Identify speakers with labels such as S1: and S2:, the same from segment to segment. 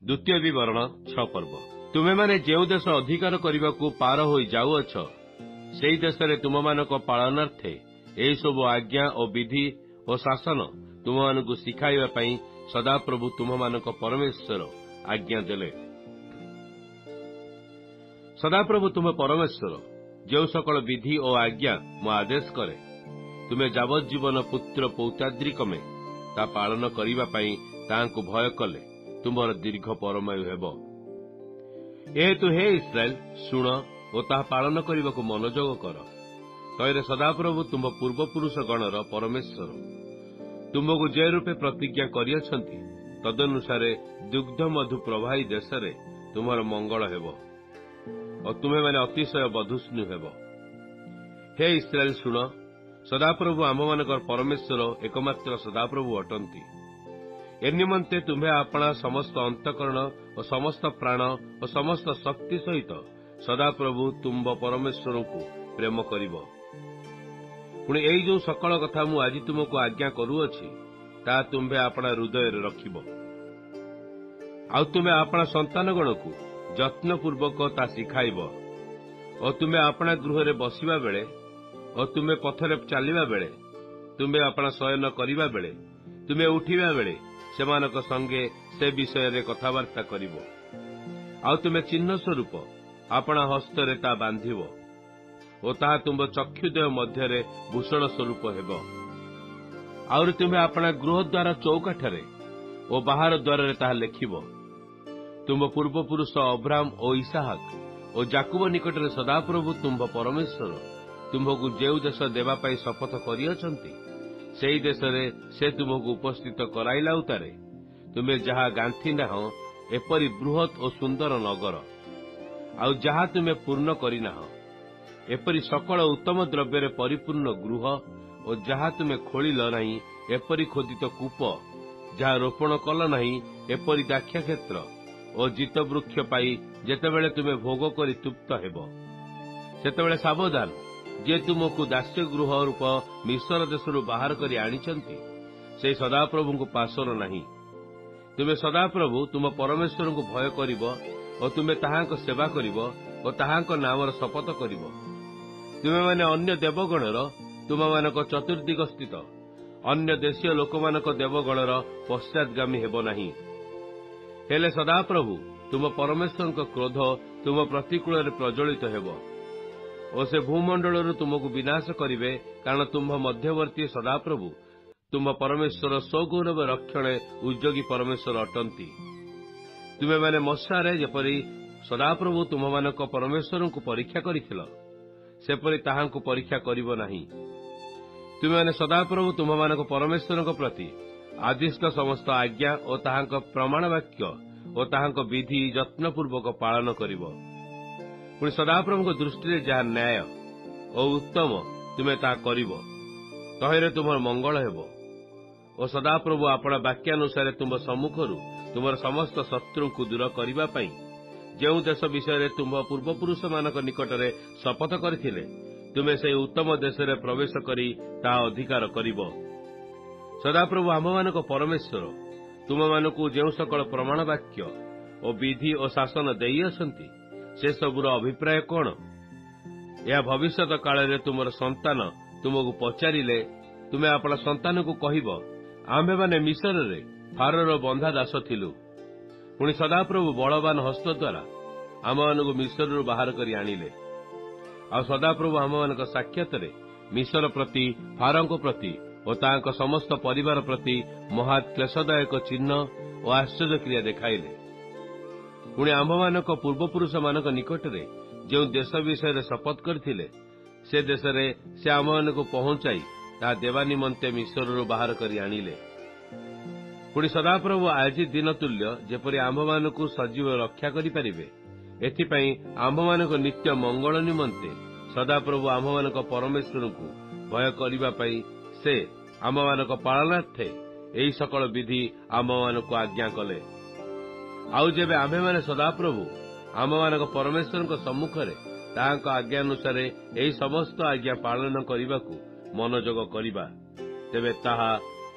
S1: द्वितीय विवरण 6 पर्व तुमे माने जेउ देश अधिकार करने पार हो जाऊअछ से देश तुम मान पालनार्थे यही सब आज्ञा और विधि और शासन तुम मानक शिखाइबा सदाप्रभु तुम मान परमेश्वर आज्ञा देले। सदाप्रभु तुम परमेश्वर जो सकल विधि और आज्ञा मो आदेश करे तुम्हें जावज्जीवन पुत्र पौत्राद्रिकमे ता पालन करने तांको भय कले तुम्हार दीर्घ परमायु हेब। एहेतु हे इस्राएल शुण और ता पालन करने को मनोयोग कर तैरे सदाप्रभु तुम पूर्वपुरुष गणर परमेश्वर तुमको जे रूपे प्रतिज्ञा करियछंती तदनुसारे दुग्ध मधु प्रवाही देश रे तुम्हार मंगल हेब और तुम्हें माने अतिशय बधुष्णु हेब। हे इस्राएल शुण सदाप्रभु आम मानकर परमेश्वर एकमात्र सदाप्रभु अटंती ए निमंते तुम्हें आपणा समस्त अंतकरण और समस्त प्राण और समस्त शक्ति सहित सदाप्रभु तुम परमेश्वर को प्रेम करिब। पुणी एई जो सकल कथा मु आज तुमको आज्ञा करूअछि ता तुम्हें आपणा हृदय रखिब। आउ तुम्हें आपणा संतानगण को जत्नपूर्वक ता शिखाइब और तुम्हें आपणा गृह रे बसिबा बेले और तुम्हें पथरे चलवा बेले तुम्हें आपणा शयन करिबा बेले तुम्हें उठिबा बेले सेमानक संगे से विषय रे कथबार्ता करिब। आउ तुम्हें चिन्ह स्वरूप आपणा हस्तरे ता बांधिब और ताहा तुम चक्षुदेह मध्य भूषण स्वरूप हेब। आउरी तुम्हें आपणा गृह द्वार चौकाठरे और बाहर द्वार रे ताहा लेखिब। तुम पूर्वपुरुष अब्राहम और इसहाक और जाकुब निकट रे सदाप्रभु तुम परमेश्वर तुमको जेउ देश देवाई शपथ करियछंती सेई देश रे से तुमको उपस्थित कराइला उतारे तुम्हें जहा गांथी नाह एपरी बृहत और सुंदर नगर आउ जहा तुम्हें पूर्ण करिनाह एपरी सकल उत्तम द्रव्य परिपूर्ण गृह और जहा तुम्हें खोलिल नहीं एपरी खोदित कूप जहा रोपण कल नहीं एपरी दाक्ष क्षेत्र और जित वृक्ष पाई जेतेबेले तुम्हें भोग करी तृप्त हेब सेतेबेले सावधान जे तुमको दास्य गृह रूप मिश्र देशरू बाहर करी आनिचंती से सदाप्रभु को पासर नहीं। तुम्हें सदाप्रभु तुम परमेश्वर को भय करिब और तुम्हें ताहांको सेवा करिब और ताहांको नामर शपथ करिब। तुम्हें माने अन्य देवगणर तुम मानक चतुर्दिग स्थित अन्य देशीय लोक मानक देवगणर पश्चातगामी हेब नहीं। हेले सदाप्रभु तुम परमेश्वर क्रोध तुम प्रतिकूल प्रज्वलित हेब और से भूमंडल तुमको विनाश करिवे कारण तुम मध्यवर्ती सदाप्रभु तुम परमेश्वर स्वगौरव रक्षणे उद्योगी परमेश्वर अटंती। तुम्हें माने मशारे जेपरी सदाप्रभु तुम मानक परमेश्वर को परीक्षा करिथिल सेपरी ताहांको परीक्षा करिब नहीं। तुम्हें माने सदाप्रभु तुम मानक परमेश्वर प्रति आदिष्ट समस्त आज्ञा और ताहांको प्रमाण वाक्य और ताहांको विधि जत्नपूर्वक पालन करिब। पुणी सदाप्रभु दृष्टि जहा न्याय और उत्तम तुम्हें ता करिब तहेरे तुमर मंगल हेब और सदाप्रभु आपणा वाक्यानुसार तुम सम्मुखरू तुमर समस्त शत्रु को दूर करबा पई जेउ देश विषय तुम पूर्वपुरुष मानक निकटरे शपथ करथिले तुम्हें से उत्तम देश रे प्रवेश करी ता अधिकार करिब। सदाप्रभु आम मानक परमेश्वर तुम मानकु जेउ सकल प्रमाण वाक्य और विधि और शासन देई असंती से सबुर अभिप्राय कौन? यह भविष्यत काल रे तुमर संतान तुमको पचारिले तुम्हें अपना संतान को कहब आम्भे माने मिस्र रे फारोर बंधा दास थिलु। पुणी सदाप्रभु बलवान हस्त द्वारा आम मानक मिस्र बाहर करी आनिले। आ सदाप्रभु आम मानक साक्षात रे मिस्र प्रति फारों प्रति और तांको समस्त परिवार प्रति महात क्लेशदायक चिन्ह और आश्चर्य क्रिया देखाइले। पुणी आम मानक पूर्वपुरुष मानक निकट रे जो देश विषय शपथ करथिले से देश रे से आम मानक पहुंचाई ता देवा निमंते मिस्र बाहर करी आनिले। पुणी सदाप्रभु आज दिन तुल्य जेपरी आम मानक सजीव रक्षा करि परिबे एथिपई आम मानक नित्य मंगल निमंते सदाप्रभु आम मानक परमेश्वर को भय करिबा पई से आम मानक पालनार्थे एही सकल विधि आम मानक आज्ञा कले। आउ जेबे आम्भे माने सदाप्रभु आम मानक परमेश्वर सम्मुखरे ताहांको आज्ञा अनुसार एही समस्त आज्ञा पालन करिबाकू मनोयोग करिबा तेबे ताहा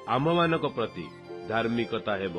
S1: आम मानक प्रति धार्मिकता हेब।